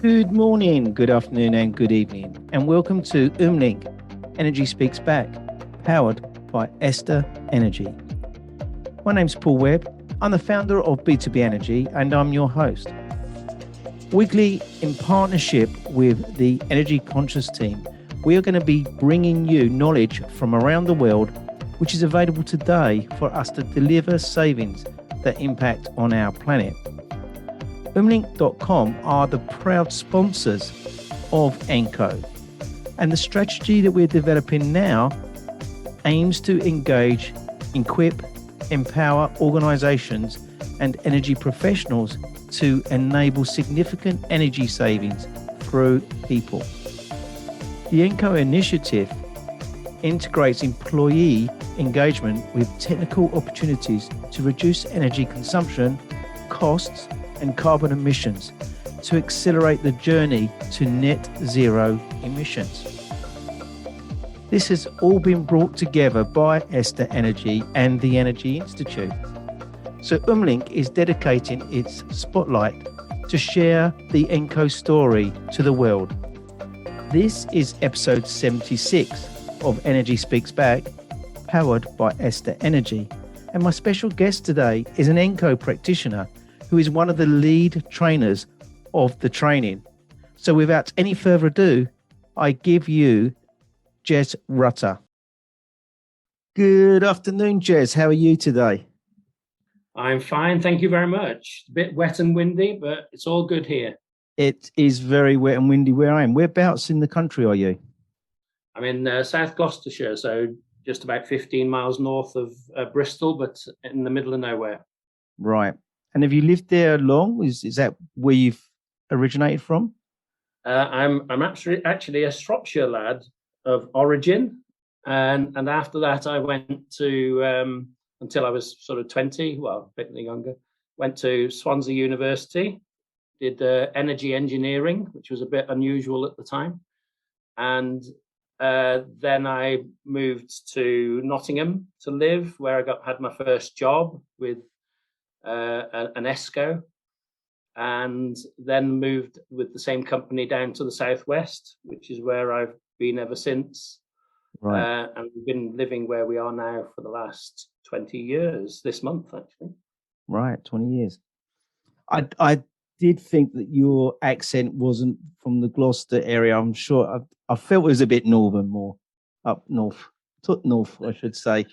Good morning, good afternoon, and good evening, and welcome to Umlink Energy Speaks Back, powered by Esther Energy. My name's Paul Webb. I'm the founder of B2B Energy, and I'm your host. Weekly, in partnership with the Energy Conscious team, we are going to be bringing you knowledge from around the world, which is available today for us to deliver savings that impact on our planet. Umlink.com are the proud sponsors of EnCO, and the strategy that we're developing now aims to engage, equip, empower organisations and energy professionals to enable significant energy savings through people. The EnCO initiative integrates employee engagement with technical opportunities to reduce energy consumption, costs, and carbon emissions to accelerate the journey to net zero emissions. This has all been brought together by Esther Energy and the Energy Institute. So Umlink is dedicating its spotlight to share the EnCO story to the world. This is episode 76 of Energy Speaks Back, powered by Esther Energy. And my special guest today is an EnCO practitioner who is one of the lead trainers of the training. So without any further ado, I give you Jes Rutter. Good afternoon, Jes. How are you today? I'm fine, thank you very much. A bit wet and windy, but it's all good here. It is very wet and windy where I am. Whereabouts in the country are you? I'm in South Gloucestershire, so just about 15 miles north of Bristol, but in the middle of nowhere. Right. And have you lived there long? Is that where you've originated from? I'm actually a Shropshire lad of origin, and after that I went to until I was sort of 20, well, a bit younger. Went to Swansea University, did energy engineering, which was a bit unusual at the time, and then I moved to Nottingham to live, where I had my first job with an ENCO, and then moved with the same company down to the southwest, which is where I've been ever since. Right. And we've been living where we are now for the last 20 years, this month actually. Right, 20 years. I did think that your accent wasn't from the Gloucester area. I'm sure I felt it was a bit northern, more up north, I should say.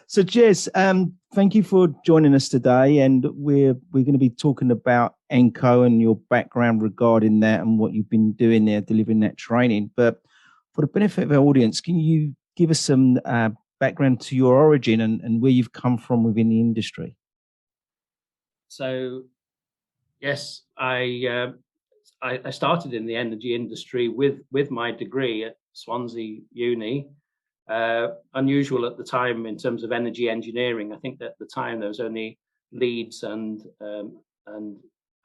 So, Jes, thank you for joining us today, and we're going to be talking about EnCO and your background regarding that and what you've been doing there, delivering that training. But for the benefit of our audience, can you give us some background to your origin and where you've come from within the industry? So, yes, I started in the energy industry with my degree at Swansea Uni. Unusual at the time in terms of energy engineering. I think that at the time there was only Leeds and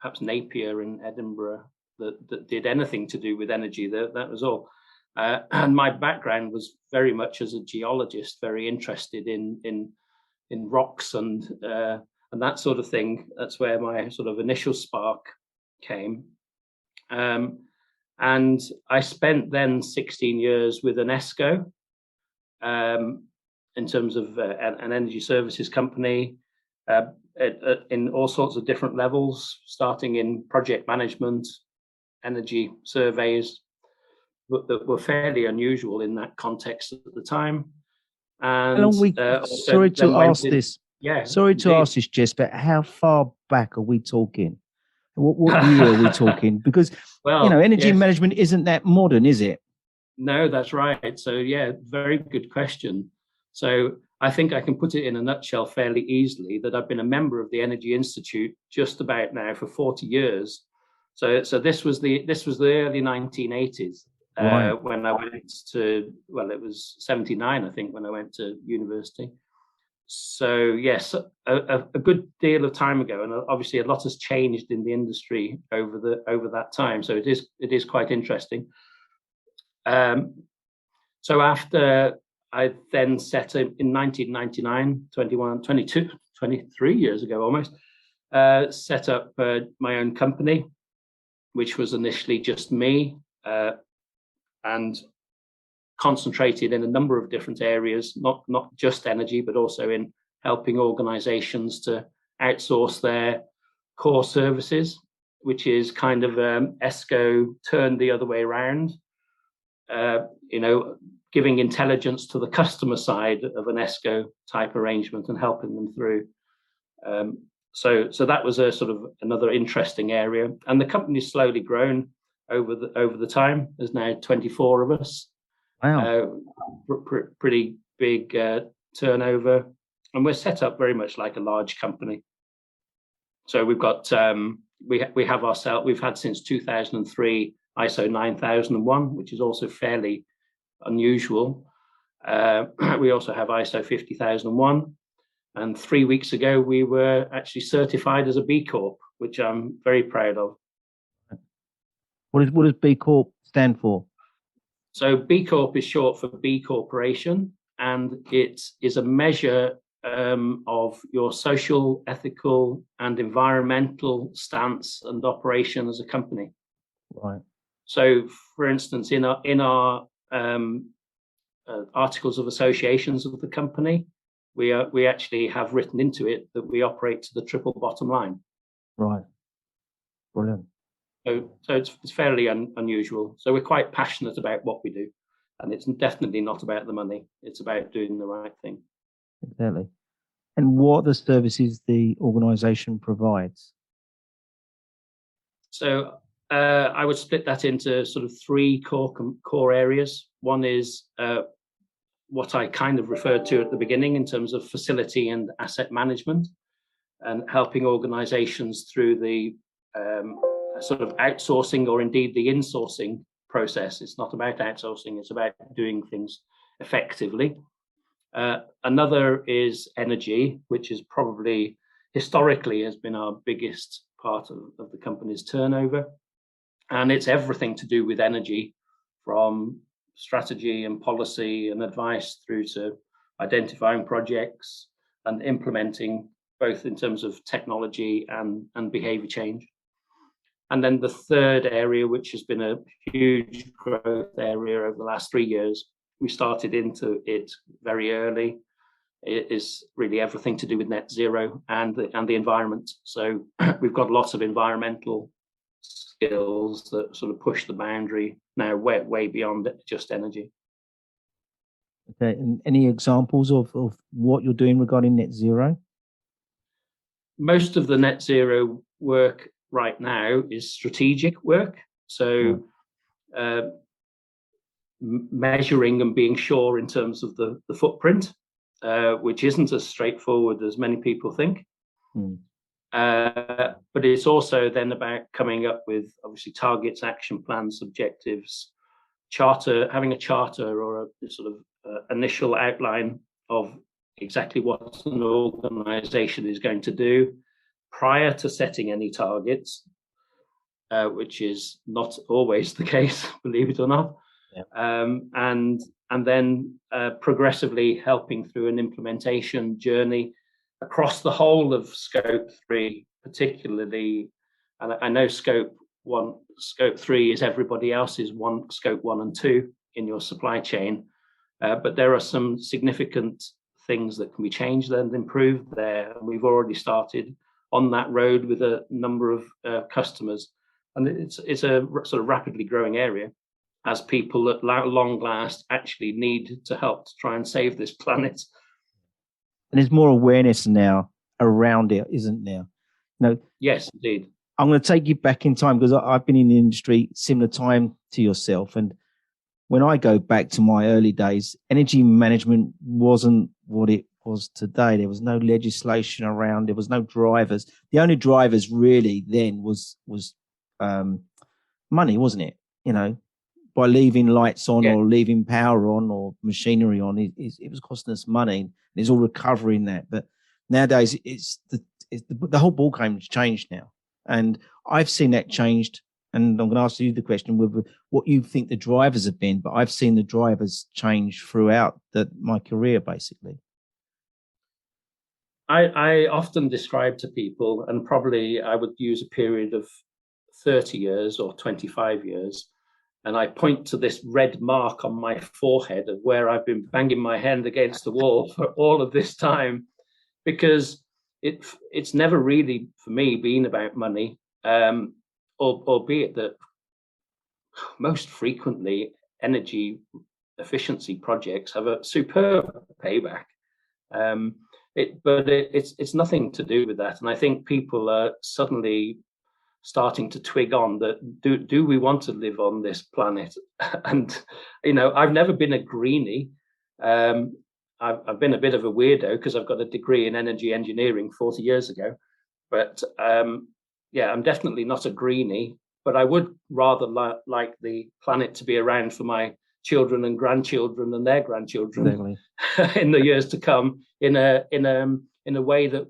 perhaps Napier in Edinburgh that did anything to do with energy. That was all. And my background was very much as a geologist, very interested in rocks and that sort of thing. That's where my sort of initial spark came. And I spent then 16 years with an ESCO, in terms of an energy services company, in all sorts of different levels, starting in project management, energy surveys, that were fairly unusual in that context at the time. And sorry to ask this, Jess, but how far back are we talking? What year are we talking? Because energy management isn't that modern, is it? No, that's right. So yeah, very good question. So I think I can put it in a nutshell fairly easily that I've been a member of the Energy Institute just about now for 40 years. So this was the early 1980s, right, when I went to, well, it was 79, I think, when I went to university. So yes, a good deal of time ago, and obviously a lot has changed in the industry over that time. So it is quite interesting. So after I then set in 1999, 23 years ago almost, set up my own company, which was initially just me, and concentrated in a number of different areas, not just energy, but also in helping organizations to outsource their core services, which is kind of ESCO turned the other way around, giving intelligence to the customer side of an ESCO type arrangement and helping them through. So that was a sort of another interesting area, and the company's slowly grown over the time. There's now 24 of us. Wow. Pretty big turnover, and we're set up very much like a large company. So we've got we've had since 2003 ISO 9001, which is also fairly unusual. We also have ISO 50001, and 3 weeks ago we were actually certified as a B Corp, which I'm very proud of. What does B Corp stand for? So B Corp is short for B Corporation, and it is a measure of your social, ethical, and environmental stance and operation as a company. Right. So, for instance, in our articles of associations of the company, we actually have written into it that we operate to the triple bottom line. Right. Brilliant. So it's fairly unusual. So we're quite passionate about what we do, and it's definitely not about the money. It's about doing the right thing. Exactly. And what are the services the organisation provides? So I would split that into sort of three core areas. One is what I kind of referred to at the beginning in terms of facility and asset management, and helping organisations through the sort of outsourcing or indeed the insourcing process. It's not about outsourcing, it's about doing things effectively. Another is energy, which is probably historically has been our biggest part of the company's turnover. And it's everything to do with energy, from strategy and policy and advice through to identifying projects and implementing, both in terms of technology and behavior change. And then the third area, which has been a huge growth area over the last 3 years, we started into it very early. It is really everything to do with net zero and the environment. So we've got lots of environmental skills that sort of push the boundary now way beyond just energy. Okay, and any examples of what you're doing regarding net zero? Most of the net zero work right now is strategic work. So measuring and being sure in terms of the footprint, which isn't as straightforward as many people think. But it's also then about coming up with obviously targets, action plans, objectives, having a charter or a sort of initial outline of exactly what an organization is going to do prior to setting any targets, which is not always the case, believe it or not. Yeah. And then progressively helping through an implementation journey across the whole of Scope 3, particularly. And I know Scope 3 is everybody else's Scope 1 and 2 in your supply chain, but there are some significant things that can be changed and improved there. And we've already started on that road with a number of customers, and it's a sort of rapidly growing area as people at long last actually need to help to try and save this planet. And there's more awareness now around it, isn't there? Yes, indeed. I'm going to take you back in time, because I've been in the industry similar time to yourself, and when I go back to my early days, energy management wasn't what it was today. There was no legislation around. There was no drivers. The only drivers really then was money, wasn't it? By leaving lights on or leaving power on or machinery on, it was costing us money. There's all recovering that. But nowadays, the whole ball game has changed now, and I've seen that changed. And I'm going to ask you the question with what you think the drivers have been. But I've seen the drivers change throughout my career, basically. I often describe to people, and probably I would use a period of 30 years or 25 years, and I point to this red mark on my forehead of where I've been banging my hand against the wall for all of this time, because it's never really for me been about money, albeit that most frequently energy efficiency projects have a superb payback. It's nothing to do with that, and I think people are suddenly starting to twig on that. Do we want to live on this planet? And I've never been a greenie. I've been a bit of a weirdo because I've got a degree in energy engineering 40 years ago, but yeah, I'm definitely not a greenie. But I would rather like the planet to be around for my children and grandchildren and their grandchildren in the years to come, in a way that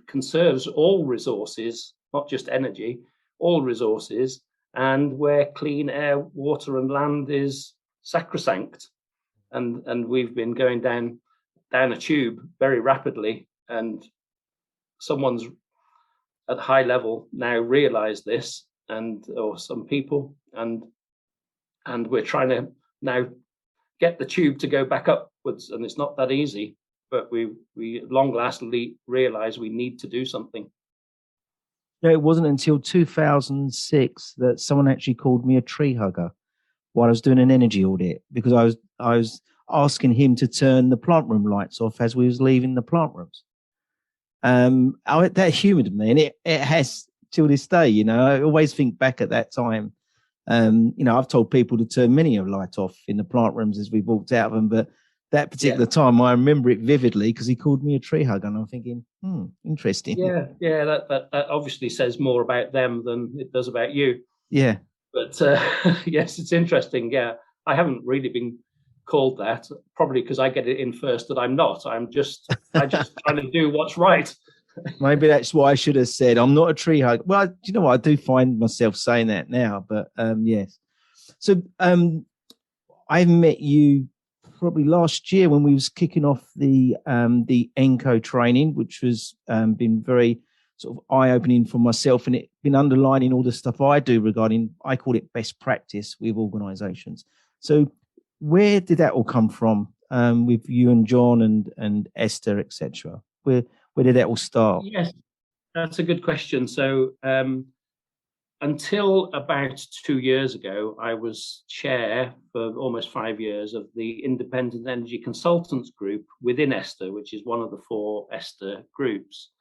conserves all resources, not just energy, all resources, and where clean air, water, and land is sacrosanct. And we've been going down a tube very rapidly, and someone's at high level now realized this, or some people, and we're trying to now get the tube to go back upwards, and it's not that easy, but we at long last realize we need to do something. Yeah, it wasn't until 2006 that someone actually called me a tree hugger while I was doing an energy audit, because I was asking him to turn the plant room lights off as we was leaving the plant rooms. That humoured me, and it has till this day. I always think back at that time. I've told people to turn many a light off in the plant rooms as we walked out of them, but that particular time I remember it vividly because he called me a tree hugger, and I'm thinking, interesting. Yeah, that obviously says more about them than it does about you. Yeah, but yes, it's interesting. Yeah, I haven't really been called that, probably because I get it in first that I'm not. I just trying to do what's right. Maybe that's what I should have said. I'm not a tree hugger. Well, you know what? I do find myself saying that now, but yes. So I met you probably last year when we was kicking off the EnCO training, which was been very sort of eye-opening for myself, and it's been underlining all the stuff I do regarding, I call it best practice with organizations. So where did that all come from with you and John and Esther, etc.? Where did that all start? Yes, that's a good question. So until about 2 years ago, I was chair for almost 5 years of the Independent Energy Consultants Group within Esther, which is one of the 4 Esther groups.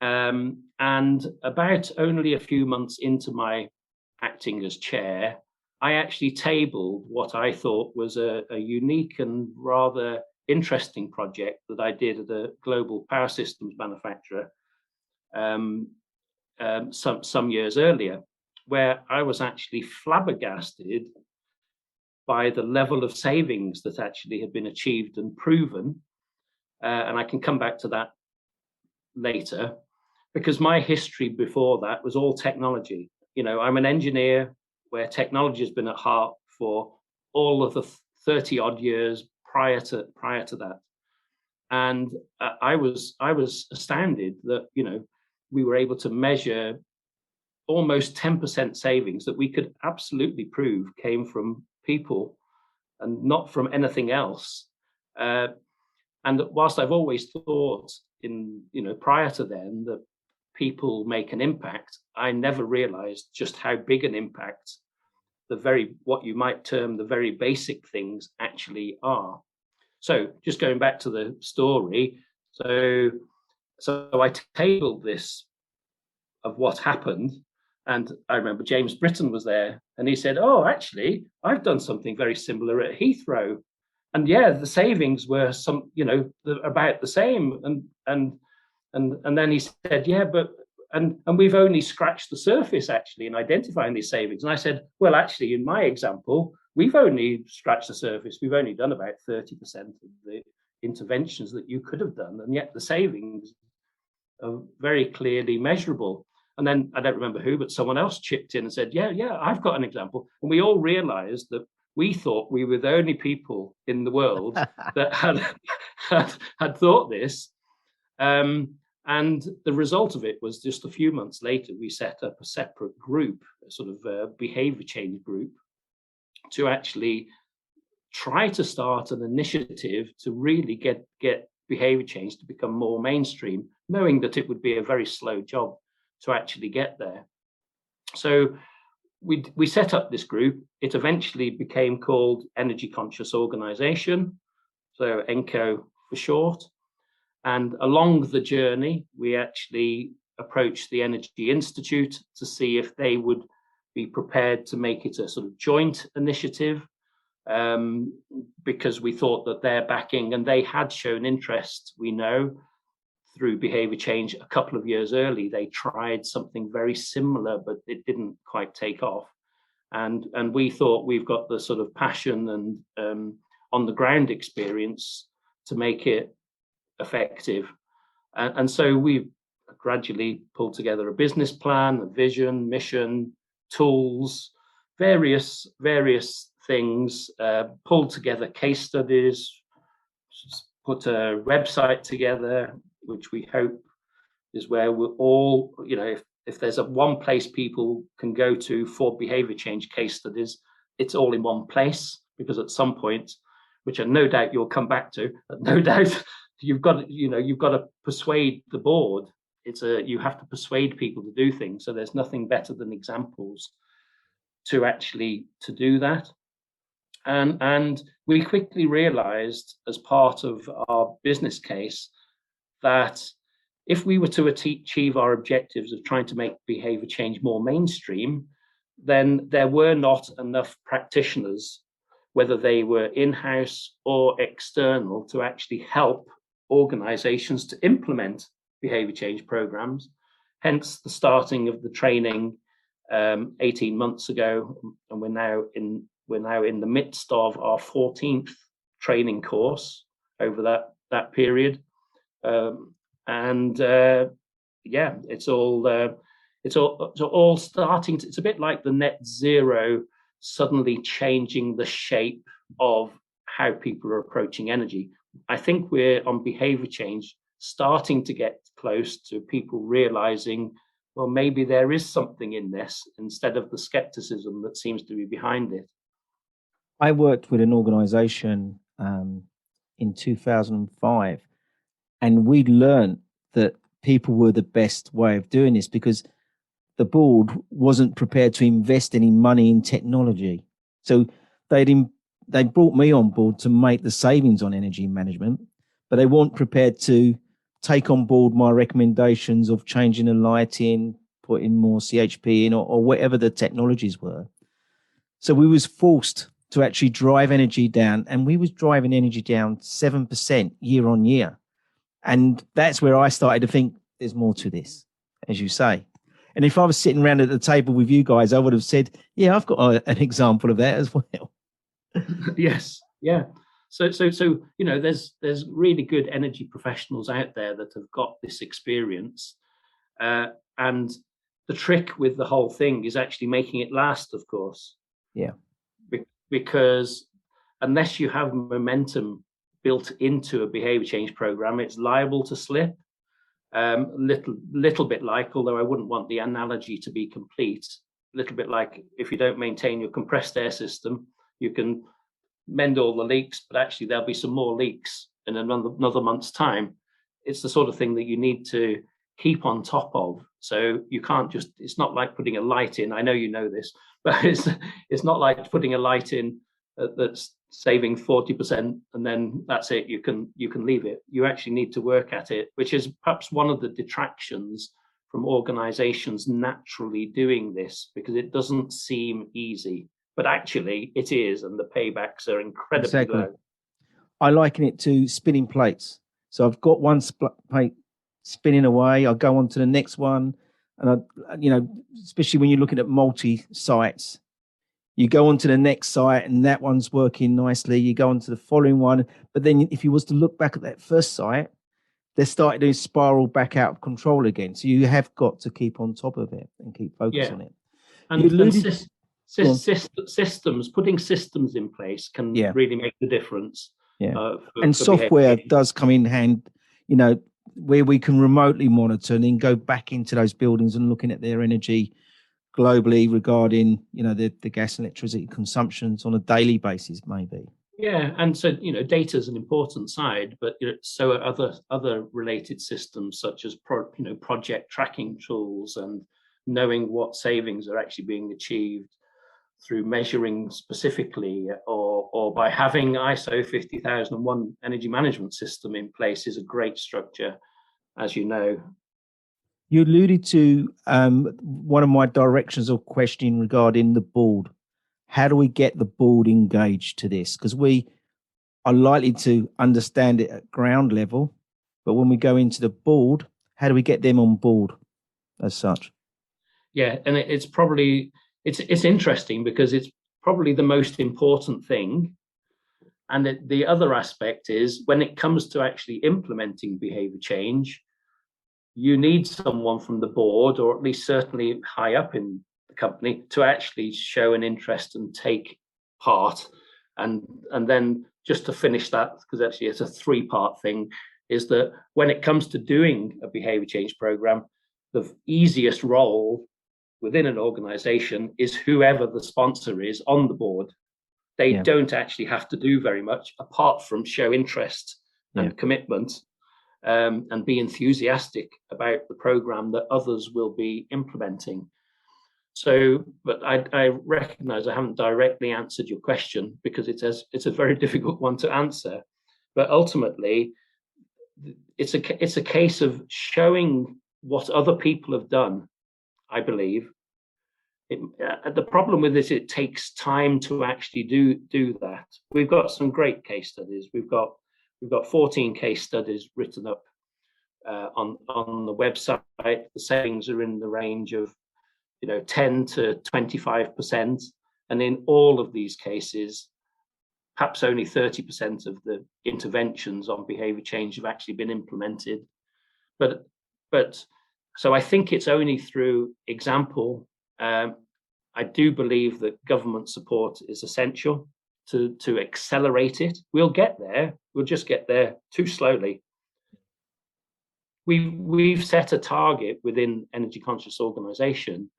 And about only a few months into my acting as chair, I actually tabled what I thought was a unique and rather interesting project that I did at a global power systems manufacturer some years earlier, where I was actually flabbergasted by the level of savings that actually had been achieved and proven. And I can come back to that later, because my history before that was all technology. I'm an engineer where technology has been at heart for all of the 30 odd years prior to that. And I was astounded that, we were able to measure almost 10% savings that we could absolutely prove came from people and not from anything else. And whilst I've always thought prior to then that people make an impact, I never realized just how big an impact what you might term the very basic things actually are. So just going back to the story, so I tabled this of what happened, and I remember James Britton was there, and he said, "Oh, actually, I've done something very similar at Heathrow, and yeah, the savings were about the same." And then he said, "Yeah, but and we've only scratched the surface actually in identifying these savings." And I said, "Well, actually, in my example, we've only scratched the surface. We've only done about 30% of the interventions that you could have done, and yet the savings are very clearly measurable." And then I don't remember who, but someone else chipped in and said, yeah, I've got an example. And we all realized that we thought we were the only people in the world that had thought this. And the result of it was just a few months later, we set up a separate group, a sort of behavior change group, to actually try to start an initiative to really get behavior change to become more mainstream, knowing that it would be a very slow job to actually get there. So we set up this group. It eventually became called Energy Conscious Organization, so EnCO for short. And along the journey, we actually approached the Energy Institute to see if they would be prepared to make it a sort of joint initiative, because we thought that their backing, and they had shown interest, we know, through behavior change a couple of years early. They tried something very similar, but it didn't quite take off. And we thought we've got the sort of passion and on the ground experience to make it effective. And so we gradually pulled together a business plan, a vision, mission, tools, various things, pulled together case studies, put a website together, which we hope is where we're all, if there's one place people can go to for behavior change case studies, it's all in one place, because at some point, which I no doubt you'll come back to, no doubt, you've got to persuade the board. You have to persuade people to do things. So there's nothing better than examples to do that. And we quickly realized, as part of our business case, that if we were to achieve our objectives of trying to make behavior change more mainstream, then there were not enough practitioners, whether they were in-house or external, to actually help organizations to implement behavior change programs. Hence the starting of the training 18 months ago, and we're now in the midst of our 14th training course over that period. It's all starting to, it's a bit like the net zero suddenly changing the shape of how people are approaching energy. I think we're on behavior change starting to get close to people realizing, well, maybe there is something in this, instead of the skepticism that seems to be behind it. I worked with an organization in 2005, and we learned that people were the best way of doing this, because the board wasn't prepared to invest any money in technology. So they brought me on board to make the savings on energy management, but they weren't prepared to take on board my recommendations of changing the lighting, putting more CHP in, or whatever the technologies were. So we was forced to actually drive energy down, and we was driving energy down 7% year on year. And that's where I started to think there's more to this, as you say. And if I was sitting around at the table with you guys, I would have said, yeah, I've got an example of that as well. Yes. Yeah. So there's really good energy professionals out there that have got this experience. And the trick with the whole thing is actually making it last, of course. Yeah. Because unless you have momentum built into a behavior change program, it's liable to slip. Little bit like, although I wouldn't want the analogy to be complete, a little bit like if you don't maintain your compressed air system, you can mend all the leaks, but actually there'll be some more leaks in another month's time. It's the sort of thing that you need to keep on top of. So you can't just, it's not like putting a light in. I know you know this, but it's not like putting a light in that's saving 40% and then that's it. You can leave it. You actually need to work at it, which is perhaps one of the detractions from organizations naturally doing this, because it doesn't seem easy, but actually it is, and the paybacks are incredibly low. I liken it to spinning plates. So I've got one plate spinning away, I'll go on to the next one, and especially when you're looking at multi-sites, you go on to the next site and that one's working nicely, you go on to the following one, but then if you was to look back at that first site, they're starting to spiral back out of control again. So you have got to keep on top of it and keep focus on it. And systems, putting systems in place can really make the difference. And software does come in hand. where we can remotely monitor and then go back into those buildings and looking at their energy globally regarding, the gas and electricity consumptions on a daily basis, maybe. Yeah, and so data is an important side, but so are other related systems such as project tracking tools and knowing what savings are actually being achieved through measuring specifically, or by having ISO 50001 energy management system in place is a great structure, as you know. You alluded to one of my directions of questioning regarding the board. How do we get the board engaged to this? Because we are likely to understand it at ground level, but when we go into the board, how do we get them on board as such? Yeah, and it's probably it's interesting because it's probably the most important thing. And the other aspect is when it comes to actually implementing behavior change, you need someone from the board, or at least certainly high up in the company, to actually show an interest and take part. And then just to finish that, because actually it's a 3-part thing, is that when it comes to doing a behavior change program, the easiest role within an organization is whoever the sponsor is on the board. They don't actually have to do very much apart from show interest and commitment, and be enthusiastic about the program that others will be implementing. So, but I recognize I haven't directly answered your question because it's a very difficult one to answer. But ultimately, it's a case of showing what other people have done, I believe. The problem with this, it takes time to actually do that. We've got some great case studies. We've got 14 case studies written up on the website. The savings are in the range of 10 to 25%, and in all of these cases, perhaps only 30% of the interventions on behaviour change have actually been implemented. But so I think it's only through example. I do believe that government support is essential to accelerate it. We'll get there. We'll just get there too slowly. We've set a target within Energy Conscious Organisation,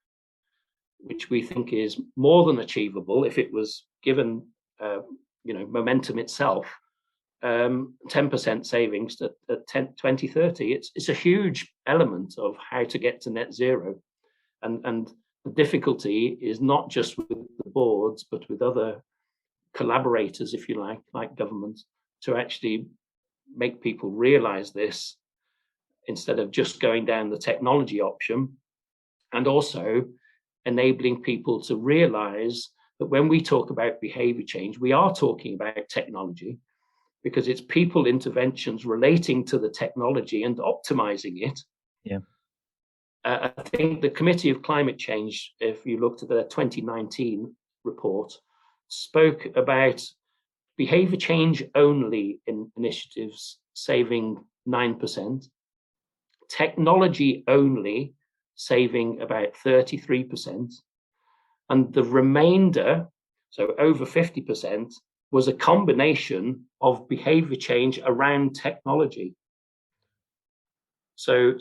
which we think is more than achievable if it was given momentum itself. 10% savings at 2030. It's a huge element of how to get to net zero, and the difficulty is not just with the boards, but with other collaborators, if you like governments, to actually make people realize this instead of just going down the technology option, and also enabling people to realize that when we talk about behavior change, we are talking about technology, because it's people interventions relating to the technology and optimizing it. Yeah. I think the Committee of Climate Change, if you looked at the 2019 report, spoke about behavior change only in initiatives saving 9%, technology only saving about 33%, and the remainder, so over 50%, was a combination of behavior change around technology. So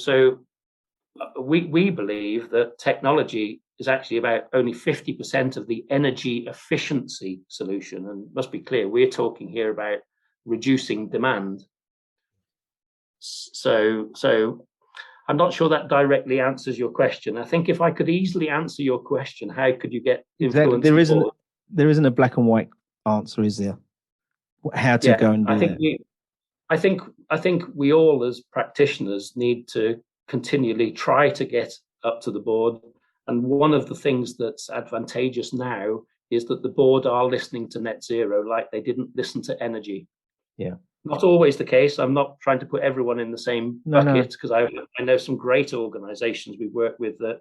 we believe that technology is actually about only 50% of the energy efficiency solution. And must be clear, we're talking here about reducing demand. So I'm not sure that directly answers your question. I think if I could easily answer your question, how could you get influence? Exactly. There isn't a black and white answer, is there? How to go and do that? I think we all as practitioners need to continually try to get up to the board. And one of the things that's advantageous now is that the board are listening to net zero like they didn't listen to energy. Yeah. Not always the case. I'm not trying to put everyone in the same bucket, because I know some great organizations we work with that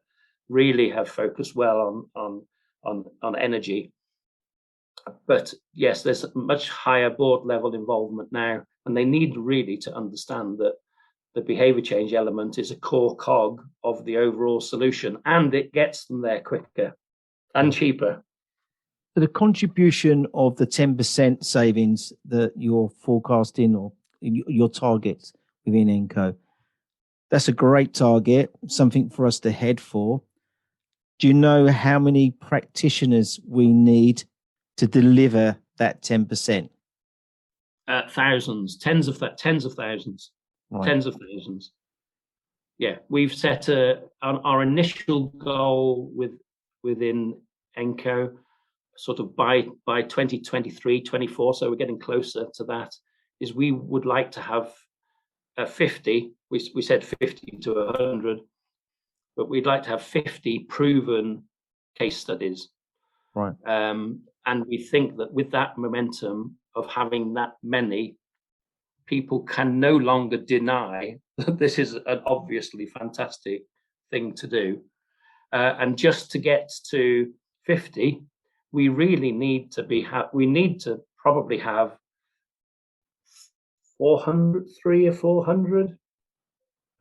really have focused well on energy. But yes, there's a much higher board level involvement now, and they need really to understand that the behavior change element is a core cog of the overall solution, and it gets them there quicker and cheaper. So the contribution of the 10% savings that you're forecasting, or your targets within EnCO, That's a great target, something for us to head for. Do you know how many practitioners we need to deliver that 10%? Thousands, tens of thousands, Right. tens of thousands. Yeah, we've set our initial goal within EnCO, sort of by 2023, 24. So we're getting closer to that. Is we would like to have 50. We said 50 to 100, but we'd like to have 50 proven case studies. Right. And we think that with that momentum of having that many, people can no longer deny that this is an obviously fantastic thing to do. And just to get to 50, we really need to probably have 3 or 400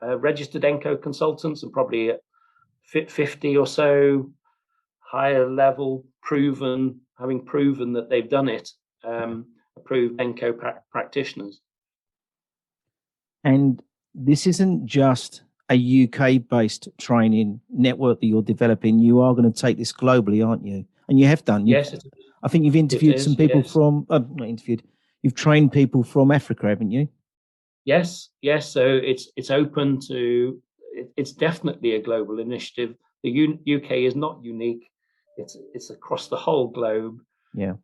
registered EnCO consultants, and probably 50 or so higher level having proven that they've done it, approved EnCO practitioners. And this isn't just a UK-based training network that you're developing. You are going to take this globally, aren't you? And you have done. Yes. I think you've interviewed some people from, not interviewed, you've trained people from Africa, haven't you? Yes. So it's open to, it's definitely a global initiative. The UK is not unique. It's across the whole globe. Yeah.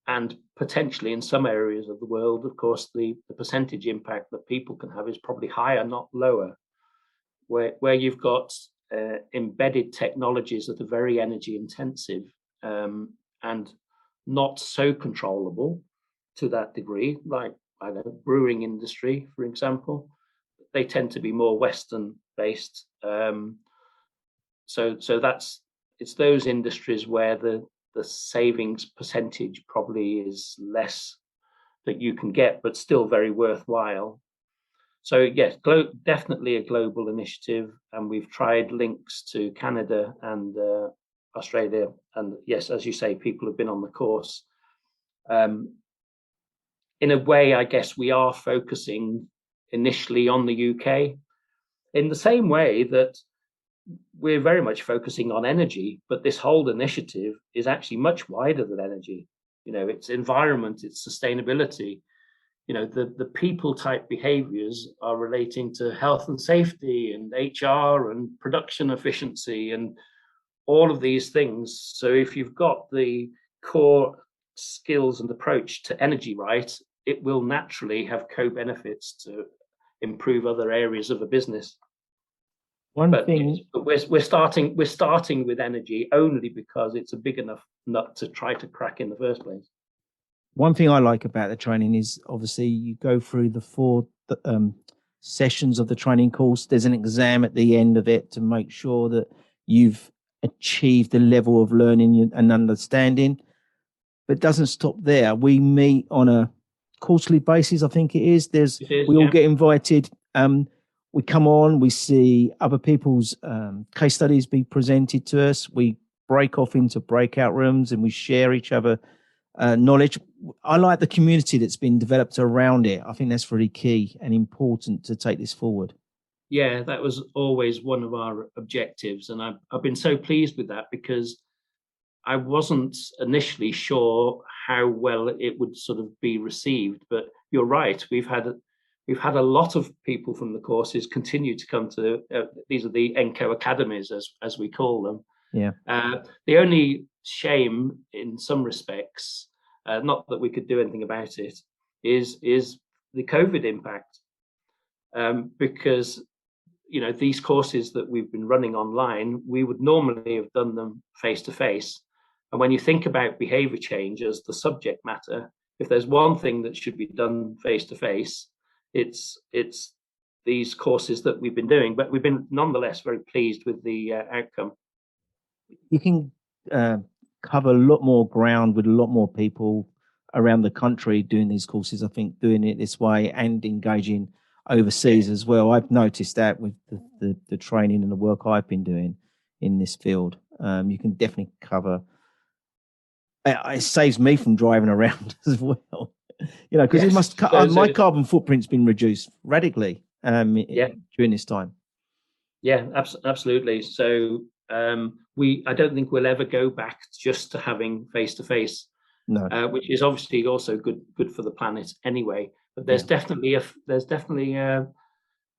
And potentially in some areas of the world, of course, the percentage impact that people can have is probably higher, not lower. Where you've got embedded technologies that are very energy intensive and not so controllable to that degree, like brewing industry, for example, they tend to be more Western based. So it's those industries where the savings percentage probably is less that you can get, but still very worthwhile. So yes, definitely a global initiative, and we've tried links to Canada and Australia, and yes, as you say, people have been on the course. In a way, I guess we are focusing initially on the UK, in the same way that we're very much focusing on energy, but this whole initiative is actually much wider than energy. It's environment, it's sustainability. The people type behaviors are relating to health and safety and HR and production efficiency and all of these things. So if you've got the core skills and approach to energy right, it will naturally have co-benefits to improve other areas of a business. But we're starting with energy only because it's a big enough nut to try to crack in the first place. One thing I like about the training is obviously you go through the 4 sessions of the training course. There's an exam at the end of it to make sure that you've achieved the level of learning and understanding. But it doesn't stop there. We meet on a quarterly basis, I think it is. We all get invited. We come on, we see other people's case studies be presented to us. We break off into breakout rooms and we share each other knowledge. I like the community that's been developed around it. I think that's really key and important to take this forward. Yeah, that was always one of our objectives. And I've been so pleased with that, because I wasn't initially sure how well it would sort of be received. But you're right, we've had a lot of people from the courses continue to come to these are the EnCO academies, as we call them. Yeah. The only shame in some respects, not that we could do anything about it, is the COVID impact, because these courses that we've been running online, we would normally have done them face to face. And when you think about behavior change as the subject matter, if there's one thing that should be done face to face, it's these courses that we've been doing. But we've been nonetheless very pleased with the outcome. You can cover a lot more ground with a lot more people around the country doing these courses. I think doing it this way and engaging overseas as well. I've noticed that with the training and the work I've been doing in this field. You can definitely cover. It saves me from driving around as well, because it must. My carbon footprint's been reduced radically. Yeah. during this time. Yeah, absolutely. So I don't think we'll ever go back just to having face-to-face, No. which is obviously also good for the planet anyway. But there's definitely a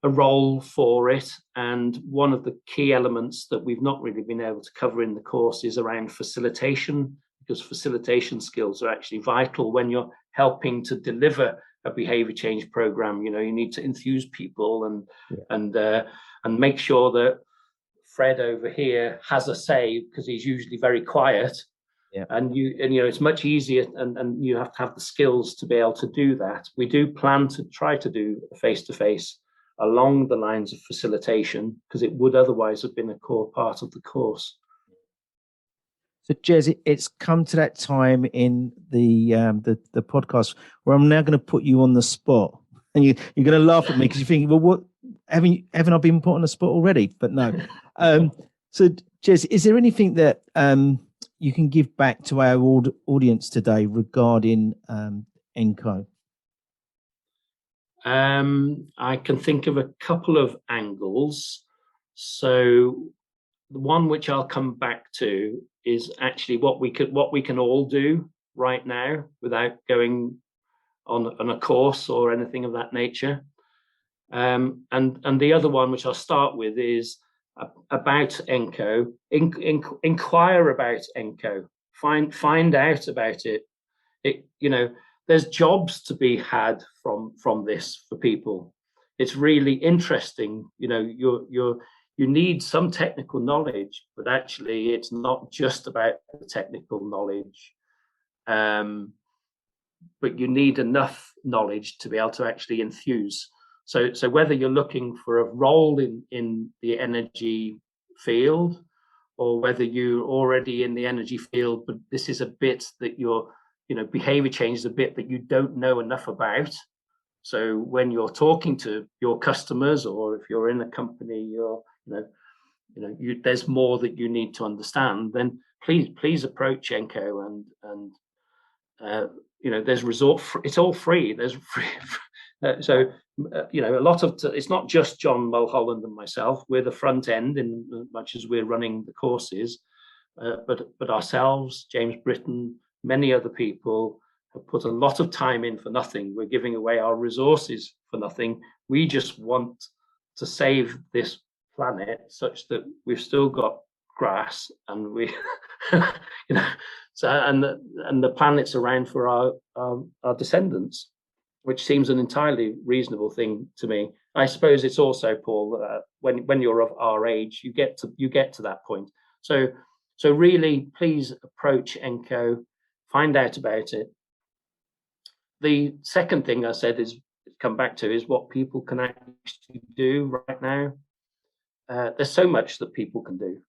role for it, and one of the key elements that we've not really been able to cover in the course is around facilitation, because facilitation skills are actually vital when you're helping to deliver a behavior change program. You need to enthuse people and make sure that Fred over here has a say, because he's usually very quiet. Yeah. And it's much easier, and you have to have the skills to be able to do that. We do plan to try to do a face-to-face along the lines of facilitation, because it would otherwise have been a core part of the course. So, Jes, it's come to that time in the podcast where I'm now going to put you on the spot, and you're going to laugh at me because you're thinking, well, what haven't I been put on the spot already? But no. So, Jes, is there anything that you can give back to our audience today regarding EnCO? I can think of a couple of angles. So the one which I'll come back to is actually what we can all do right now without going on a course or anything of that nature. And the other one, which I'll start with, is about EnCO. Inquire about EnCO. Find out about it. There's jobs to be had from this for people. It's really interesting. You need some technical knowledge, but actually it's not just about the technical knowledge. But you need enough knowledge to be able to actually enthuse. So whether you're looking for a role in the energy field, or whether you're already in the energy field, but this is a bit that behavior change is a bit that you don't know enough about. So when you're talking to your customers, or if you're in a company, there's more that you need to understand, then please approach EnCO, and there's it's all free. There's free. So a lot of it's not just John Mulholland and myself. We're the front end in as much as we're running the courses, but ourselves, James Britton, many other people have put a lot of time in for nothing. We're giving away our resources for nothing. We just want to save this planet such that we've still got grass, and we so and the planet's around for our descendants, which seems an entirely reasonable thing to me. I suppose it's also, Paul, when you're of our age, you get to that point. So really, please approach EnCO, find out about it. The second thing I said is come back to is what people can actually do right now. There's so much that people can do.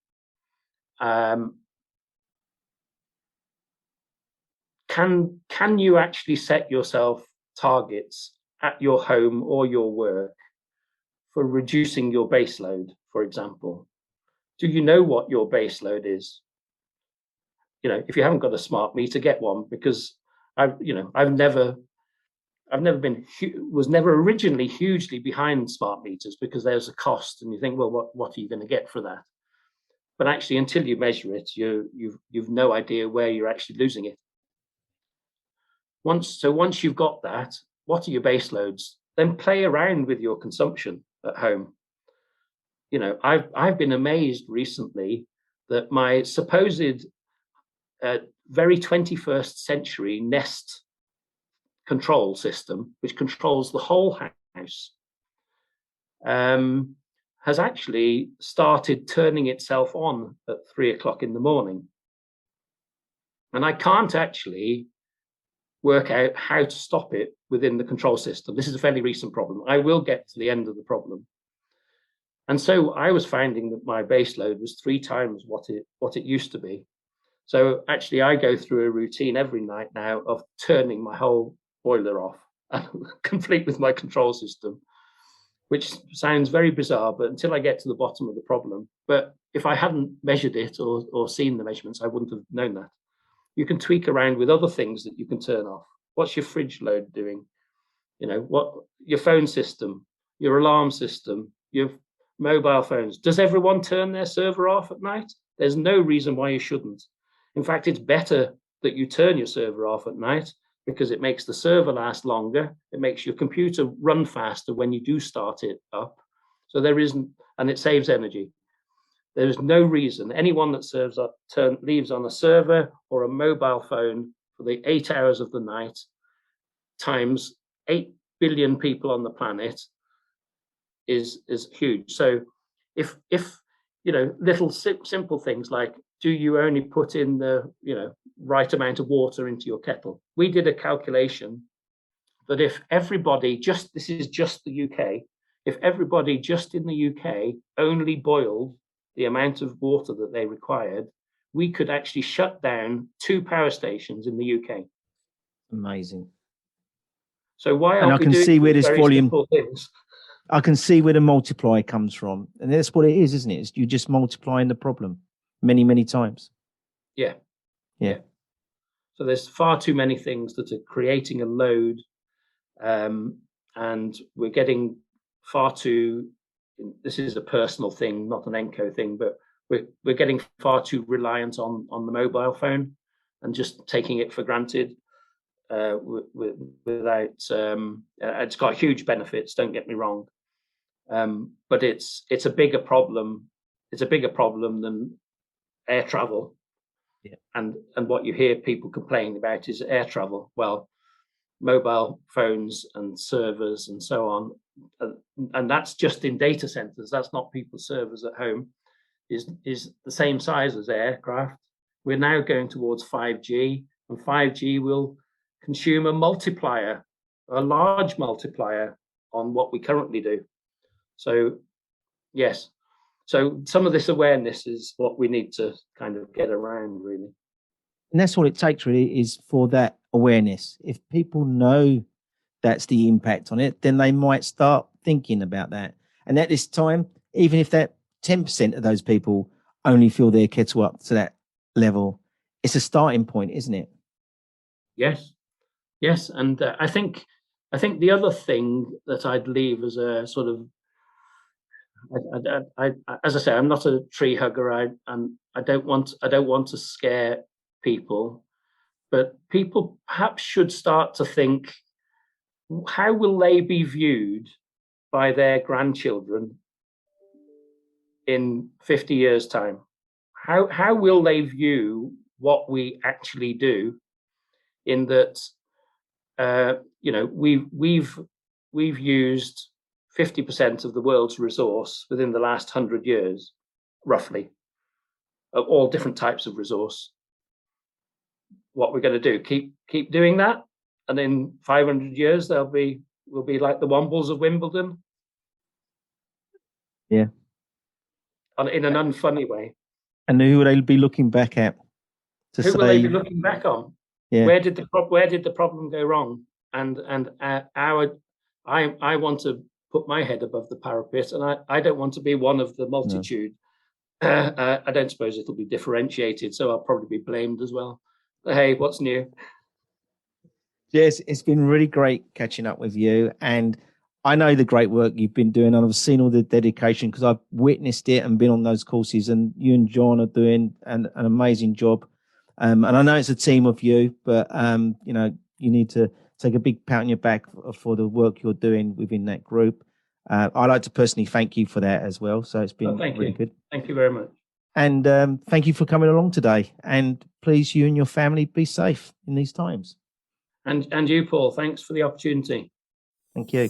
Can you actually set yourself targets at your home or your work for reducing your base load, for example? Do you know what your base load is? If you haven't got a smart meter, get one, because was never originally hugely behind smart meters, because there's a cost, and you think, well, what are you going to get for that? But actually, until you measure it, you've no idea where you're actually losing it. Once you've got that, what are your base loads? Then play around with your consumption at home. I've been amazed recently that my supposed very 21st century Nest control system, which controls the whole house, has actually started turning itself on at 3 o'clock in the morning. And I can't actually work out how to stop it within the control system. This is a fairly recent problem. I will get to the end of the problem. And so I was finding that my base load was 3 times what it used to be. So actually, I go through a routine every night now of turning my whole boiler off, complete with my control system, which sounds very bizarre, but until I get to the bottom of the problem. But if I hadn't measured it or seen the measurements, I wouldn't have known that. You can tweak around with other things that you can turn off. What's your fridge load doing? What your phone system, your alarm system, your mobile phones. Does everyone turn their server off at night? There's no reason why you shouldn't. In fact, it's better that you turn your server off at night because it makes the server last longer. It makes your computer run faster when you do start it up. So there isn't, and it saves energy. There is no reason anyone that leaves on a server or a mobile phone for the 8 hours of the night times 8 billion people on the planet is huge. So if little simple things like, do you only put in the right amount of water into your kettle? We did a calculation that if everybody this is just the UK, if everybody just in the UK only boiled the amount of water that they required, we could actually shut down 2 power stations in the UK. Amazing. So why and aren't we doing see where this very volume simple things? I can see where the multiply comes from, and that's what it is, isn't it? It's you just multiplying the problem many times. Yeah. Yeah. So there's far too many things that are creating a load, and we're getting far too. This is a personal thing, not an EnCO thing, but we're getting far too reliant on the mobile phone and just taking it for granted. Without it's got huge benefits, don't get me wrong, but it's a bigger problem. It's a bigger problem than air travel. Yeah. And what you hear people complaining about is air travel. Well, mobile phones and servers and so on, and that's just in data centers. That's not people's servers at home. Is the same size as aircraft. We're now going towards 5G, and 5G will consume a large multiplier on what we currently do. So, yes. So some of this awareness is what we need to kind of get around, really. And that's what it takes, really, is for that awareness. If people know that's the impact on it, then they might start thinking about that. And at this time, even if that 10% of those people only fill their kettle up to that level, it's a starting point, isn't it? Yes. And I think the other thing that I'd leave as a sort of, as I say, I'm not a tree hugger. I don't want to scare people, but people perhaps should start to think, how will they be viewed by their grandchildren in 50 years' time? How will they view what we actually do? In that, we've used 50% of the world's resource within the last 100 years, roughly, of all different types of resource. What we're going to do? Keep doing that, and in 500 years we'll be like the Wombles of Wimbledon. Yeah. In an unfunny way. And who will they be looking back at? Who will they be looking back on? Yeah. Where did the problem go wrong? And I want to put my head above the parapet, and I don't want to be one of the multitude. No. I don't suppose it'll be differentiated, so I'll probably be blamed as well. Hey, what's new? Yes, it's been really great catching up with you, and I know the great work you've been doing, and I've seen all the dedication because I've witnessed it and been on those courses, and you and John are doing an amazing job. And I know it's a team of you, but you need to take a big pat on your back for the work you're doing within that group. I'd like to personally thank you for that as well. So it's been really good. Thank you very much. And thank you for coming along today. And please, you and your family, be safe in these times. And you, Paul, thanks for the opportunity. Thank you.